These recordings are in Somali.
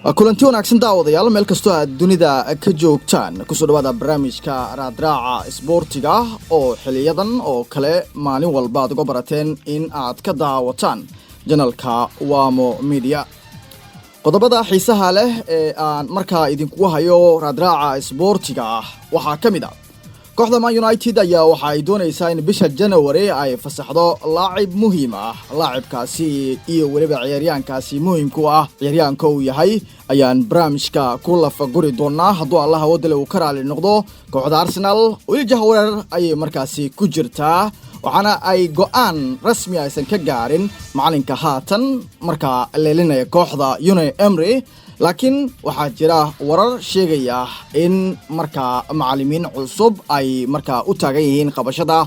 kulanti wanaagsan daawadayaal meel kastoo aad dunida ka joogtaan kusoo dhawaada barnaamijka raadraaca isboortiga oo xiliyadan oo kale maalin walba aad uga barateen in aad ka daawataan janalka Wamo Media. Qodobada xiisaha leh ee aan markaa idinku hayo raadraaca isboortiga waxaa ka mid ah kooxda Man United ayaa waxa ay doonaysaa in bisha January ay fasaxdo laacib muhiim ah. Laacibkaasi iyo waliba ciyaaryahankaasi muhiimku ah ciyaaryahanka uu yahay ayaan barnaamijka ku lafaguri doonaa hadduu Allah wadale uu ka raali noqdo. Kooxda Arsenal weli jahwareer ayay markaasi ku jirtaa waxaana ay go'aan rasmi aysan ka gaarin macalinka haatan markaa leelinaya kooxda Unai Emery. laakiin waxaa jira warar sheegaya in markaa macallimiin cusub ay markaa u taagan yihiin qabashada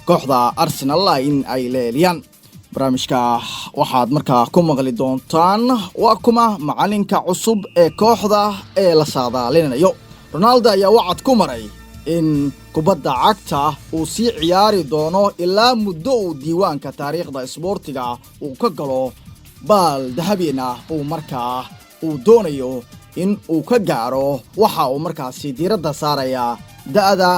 kooxda Arsenal in ay leeliyaan. barnaamijka waxaad markaa ku maqli doontaan waa kuma macalinka cusub ee kooxda ee la saadaalinayo. Ronaldo ayaa wacad ku maray in kubadda cagta uu sii ciyaari doono ilaa muddo uu diiwaanka taariikhda isboortiga uu ka galo baal dahabina uu markaa uu doonayo in uu ka gaaro waxa uu markaasi diiradda saaraya da'da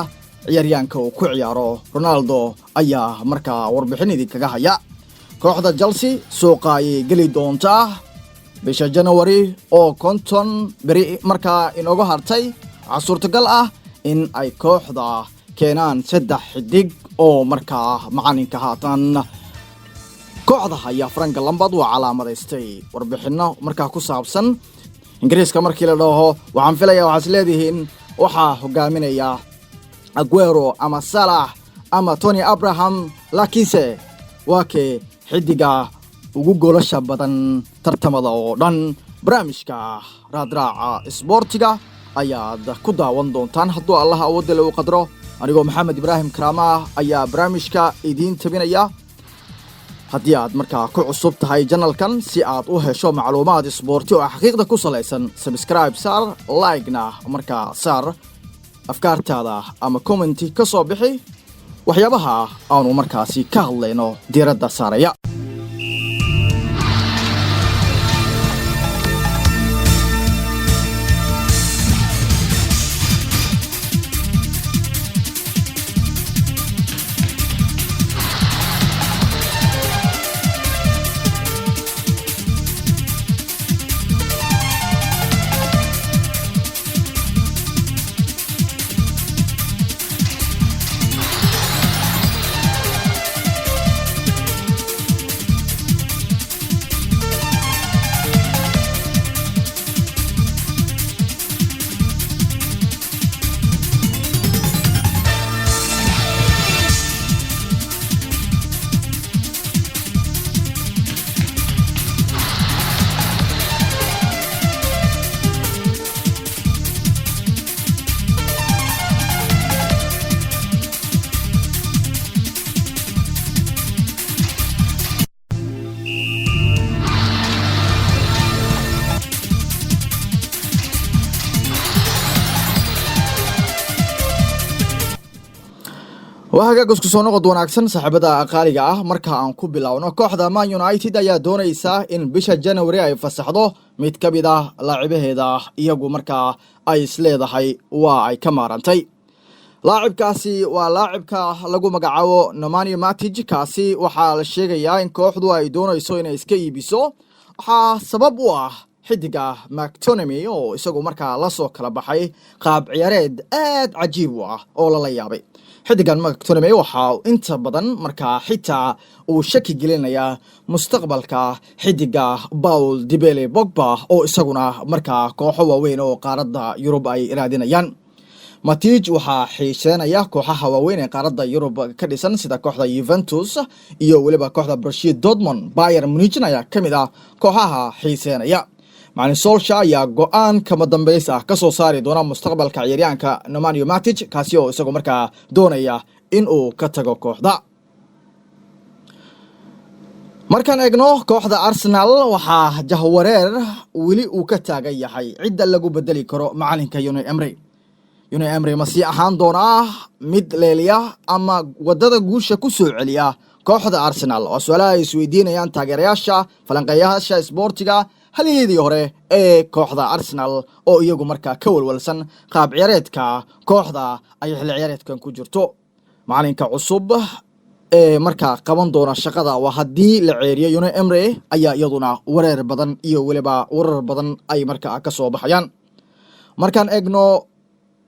ciyaaryahanka uu ku ciyaaro. Ronaldo ayaa markaa warbixin idinkaga haya. kooxda Chelsea suuqa ay geli doontaa bisha January oo konton beri markaa inooga hartay. waxaa suurtagal ah in ay kooxda keenaan 3 xidig oo markaa macalinka haatan kooxda ayaa Frank Lampard waa calaamadaystay. warbixino markaa ku saabsan Ingiriiska markii la dhaho waxaan filayaa waxaad leedihiin waxaa hogaaminaya Aguero ama Salah ama Tony Abraham, laakiinse waa kee xidiga ugu goolasha badan tartamada oo dhan. barnaamijka raadraaca isboortiga ayaad ku daawan doontaan hadduu Allah wadale uu qadro. anigoo Maxamed Ibrahim Karama ayaa barnaamijka idiin tabinaya. haddii aad markaa ku cusub tahay janalkan si aad u hesho macluumaad isboorti oo xaqiiqda ku salaysan, subscribe saar, like-na markaa saar, afkaartaada ama comment ka soo bixi waxyaabaha aanu markaasi ka hadlayno diiradda saaraya. waxaa isku soo noqod wanaagsan saaxiibada qaaliga ah. marka aan ku bilowno kooxda Man United ayaa doonaysa in bisha January ay fasaxdo mid ka mid ah laacibaheeda iyagu markaa ay isleedahay waa ay ka maarantay. laacibkaasi waa laacibka lagu magacaabo Nemanja Matic. kaasi waxaa la sheegayaa in kooxdu ay doonayso inay iska iibiso. waxaa sabab u ah xidiga McTominay oo isagu markaa la soo kala baxay qaab ciyaareed aad cajiib u ah oo la yaabay. xidigan McTominay waxa inta badan markaa xitaa uu shaki gelinaya mustaqbalka xidiga Paul Dybala Pogba oo isaguna markaa kooxo waaweyn oo qaaradda Yurub ay raadinayaan. Matic waxa xiiseynaya kooxaha waaweyn ee qaaradda Yurub ka dhisan sida kooxda Juventus iyo waliba kooxda Borussia Dortmund. Bayern Munich ayaa kamid ah kooxaha xiiseynaya. macallin Solskjaer ayaa go'aan kama dambeys ah ka soo saari doona mustaqbalka ciyaaryahanka Nemanja Matic kaasi oo isagu markaa doonaya in uu ka tago kooxda. markaan eegno kooxda Arsenal waxaa jahwareer weli uu ka taagan yahay cidda lagu bedeli karo macalinka Unai Emery. Unai Emery ma sii ahaan doonaa mid leeliya ama wadada guusha ku soo celiya kooxda Arsenal? oo su'aalaha isweydiinayaan taageerayaasha falanqeeyaasha isboortiga halyeedii hore ee kooxda Arsenal oo iyagu markaa ka walwalsan qaab ciyaareedka kooxda ay xilli ciyaareedkan ku jirto. Macalinka cusub ee markaa qaban doona shaqada waa haddii la ceeriyo Unai Emery ayaa iyaduna wareer badan iyo weliba warar badan ay markaa ka soo baxayaan. Markaan eegno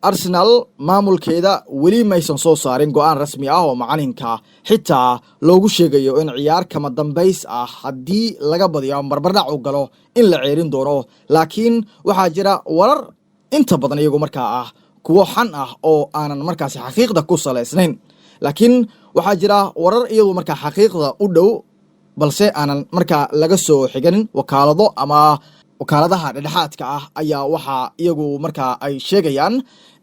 Arsenal maamulkeeda weli maysan soo saarin go'aan rasmi ah oo macalinka xitaa loogu sheegayo in ciyaar kama dambays ah haddii laga badiyo barbardhac u galo in la ceerin doono, laakiin waxaa jira warar inta badan iyagu markaa ah kuwo xan ah oo aanan markaasi xaqiiqda ku salaysnayn, laakiin waxaa jira warar iyagu markaa xaqiiqda u dhow balse aanan markaa laga soo xiganin wakaaladaha dhexdhexaadka ah ayaa waxaa iyagu markaa ay sheegayaan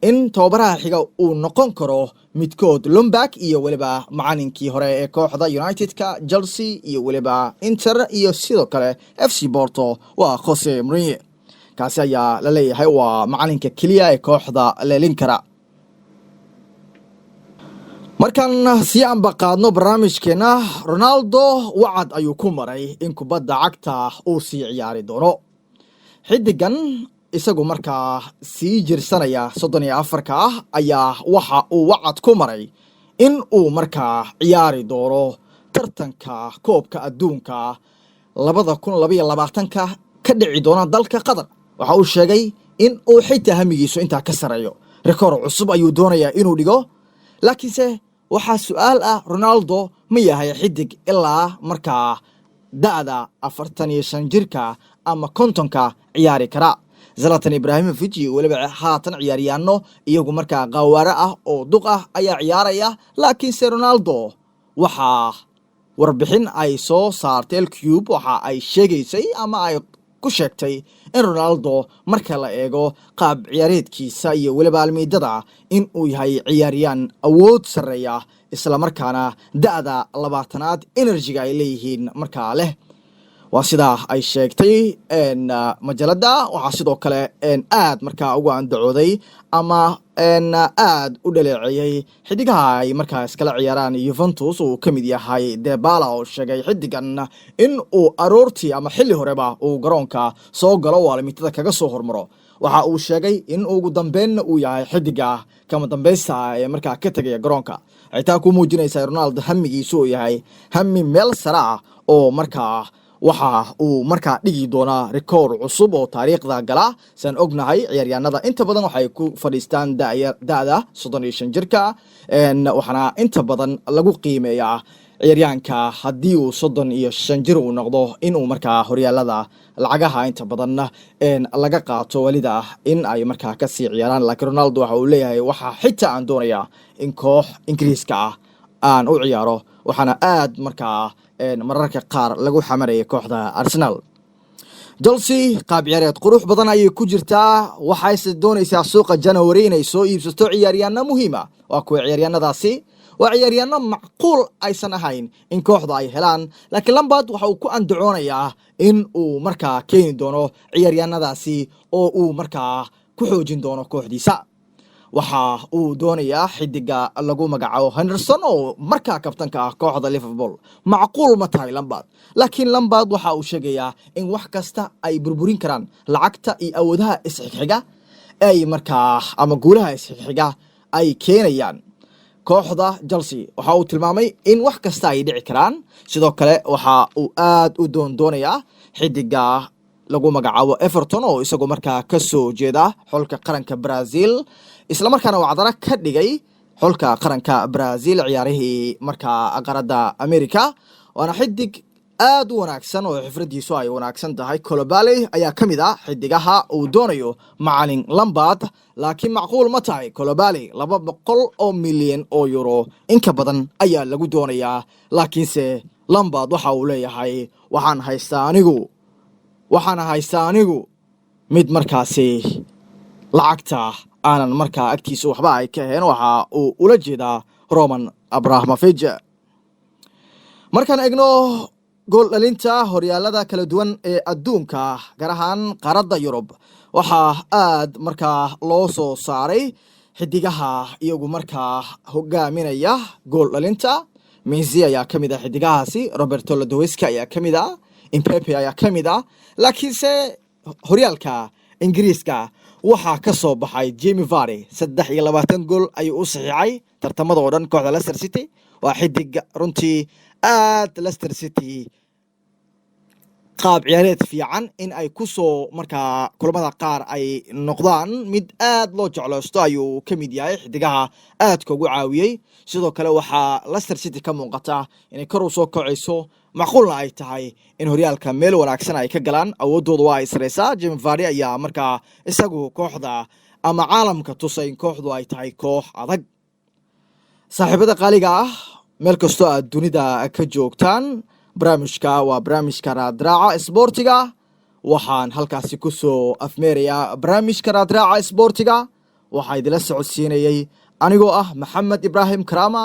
in tababaraha xiga uu noqon karo midkood Lombak iyo weliba macalinkii hore ee kooxda Unitedka, Chelsea iyo weliba Inter iyo sidoo kale FC Porto waa Jose Mourinho. kaasi ayaa la leeyahay waa macalinka keliya ee kooxda leelin kara. markaan si aan baqaadno barnaamijkeena, Ronaldo wacad ayuu ku maray in kubadda cagta uu sii ciyaari doono. xidigan isagu markaa sii jirsanaya 34 ah ayaa waxa uu wacad ku maray in uu markaa ciyaari doono tartanka koobka adduunka 2022 ka dhici doona dalka Qatar. waxa uu sheegay in uu xitaa hamigiisu intaa ka sareeyo, rikoor cusub ayuu doonayaa inuu dhigo. laakiinse waxaa su'aal ah, Ronaldo ma yahay xidig ilaa markaa da'da 45 jirka ama 50ka ciyaari kara? Zlatan Ibrahimovic iyo weliba haatan ciyaaryahanno iyagu markaa qawaare ah oo duq ah ayaa ciyaaraya, laakiinse Ronaldo waxaa warbixin ay soo saartay El Cube waxa ay sheegaysay ama ay ku sheegtay in Ronaldo marka la eego qaab ciyaareedkiisa iyo weliba almiidada in uu yahay ciyaaryahan awood sareeya isla markaana da'da 20aad energy ay leeyihiin markaa leh. waa sida ay sheegtay majalada. waxaa sidoo kale aad markaa ugu andacooday ama aad u dhaleeceeyay xidigaha ay markaa iskala ciyaaraan Juventus uu ka mid yahay Dybala oo sheegay xidigan in uu aroortii ama xilli horeba uu garoonka soo galo oo almiitada kaga soo hormaro. waxa uu sheegay in ugu dambeyn uu yahay xidiga kama dambaysta ee markaa ka tagaya garoonka. xitaa ku muujinaysa Ronaldo hamigiisu uu yahay hami meel sare ah oo markaa waxa uu markaa dhigi doonaa rikoor cusub oo taariikhda gala. san ognahay ciyaaryahanada inta badan waxay ku fadhiistaan da'da 35 jirka, waxaana inta badan lagu qiimeeyaa ciyaaryahanka haddii uu 35 jir uu noqdo inuu markaa horyaalada lacagaha inta badan laga qaato walida in ay markaa ka sii ciyaaraan. laakiin Ronaldo waxa uu leeyahay waxa xitaa aan doonayaa in koox Ingiriiska ah aan u ciyaaro, waxaana aad markaa mararka qaar lagu xamarayay kooxda Arsenal. Chelsea qaab ciyaareed qurux badan ayay ku jirtaa, waxayse doonaysaa suuqa January inay soo iibsato ciyaaryahanno muhiim ah. waa kuwa ciyaaryahanadaasi waa ciyaaryahanno macquul aysan ahayn in kooxda ay helaan, laakiin Lampard waxa uu ku andacoonayaa in uu markaa keeni doono ciyaaryahanadaasi oo uu markaa ku xoojin doono kooxdiisa. waxa uu doonayaa xidiga lagu magacaabo Henderson oo markaa kabtanka ah kooxda Liverpool. macquul ma tahay Lampard, laakiin Lampard waxa uu sheegayaa in wax kasta ay burburin karaan lacagta iyo awoodaha isxiga ay markaa ama guulaha isxiga ay keenayaan kooxda Chelsea. waxa uu tilmaamay in wax kasta ay dhici karaan. sidoo kale waxa uu aad u doonayaa xidiga lagu magacaabo Everton oo isagu markaa ka soo jeeda xulka qaranka Brazil, isla markaana wacdara ka dhigay xulka qaranka Brazil ciyaarihii markaa qaarada America. waana xidig aad u wanaagsan oo xifradiisu ay wanaagsan tahay. Koulibaly ayaa ka mid ah xidigaha uu doonayo macalin Lampard, laakiin macquul ma tahay Koulibaly 200 milyan oo euro in ka badan ayaa lagu doonayaa. laakiinse Lampard waxa uu leeyahay waxaan haystaa anigu mid markaasi lacagta aanan markaa agtiisa waxba ay ka heen. waxa uu ula jeedaa Roman Abramovich. markaan eegno gool dhalinta horyaalada kala duwan ee adduunka gaar ahaan qaaradda Yurub, waxaa aad markaa loo soo saaray xidigaha iyagu markaa hogaaminaya gool dhalinta. Messi ayaa ka mid ah xidigahaasi, Roberto Lewandowski ayaa ka mid ah, Mbappe ayaa ka mid ah laakiinse horyaalka Ingiriiska waxaa ka soo baxay Jamie Vardy 23 gool ayuu u saxiixay tartamada oo dhan kooxda Leicester City waa xidig runtii aad Leicester City qaab ciyaareed fiican in ay ku soo markaa kulamada qaar ay noqdaan mid aad loo jeclaysto ayuu ka mid yahay xidigaha aadka ugu caawiyey sidoo kale waxaa Leicester City ka muuqata inay kor u soo kacayso macquulna ay tahay in horyaalka meel wanaagsan ay ka galaan awoodooda waa ay sareysaa Jamie Vardy ayaa markaa isagu kooxda ama caalamka tusay in kooxdu ay tahay koox adag saaxiibada qaaliga ah meel kastoo aad dunida ka joogtaan barnaamijka waa barnaamijka raadraaca isboortiga waxaan halkaasi ku soo afmeerayaa barnaamijka raadraaca isboortiga waxaa idila socodsiinayay anigoo ah Maxamed Ibrahim Karama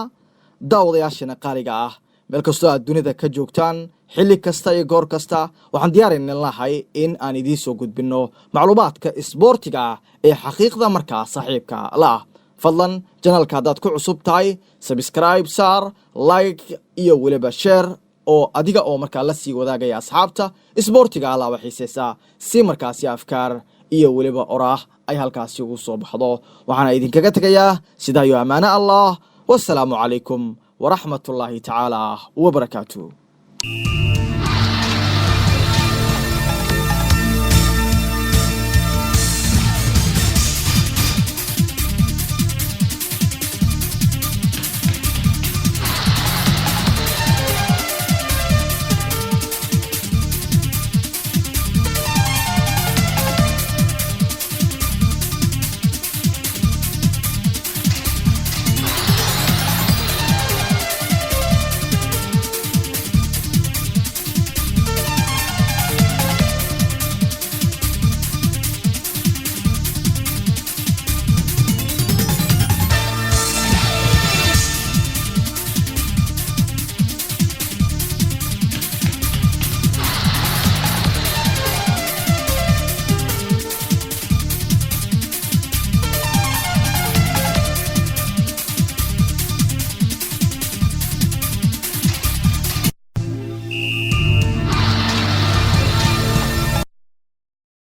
daawadayaashana qaaliga ah meel kastoo aad dunida ka joogtaan xilli kasta iyo goor kasta waxaan diyaarin lahay in aan idiin soo gudbino macluumaadka isboortiga ee xaqiiqda markaa saaxiibka la ah fadlan channelka hadaad ku cusub tahay subscribe saar like iyo weliba share oo adiga oo markaa la sii wadaagaya asxaabta isboortiga alaaba xiiseysa si markaasi afkaar iyo weliba oraah ay halkaasi ugu soo baxdo waxaana idinkaga tegayaa sidaa iyo ammaano allah wassalaamu calaykum ورحمة الله تعالى وبركاته.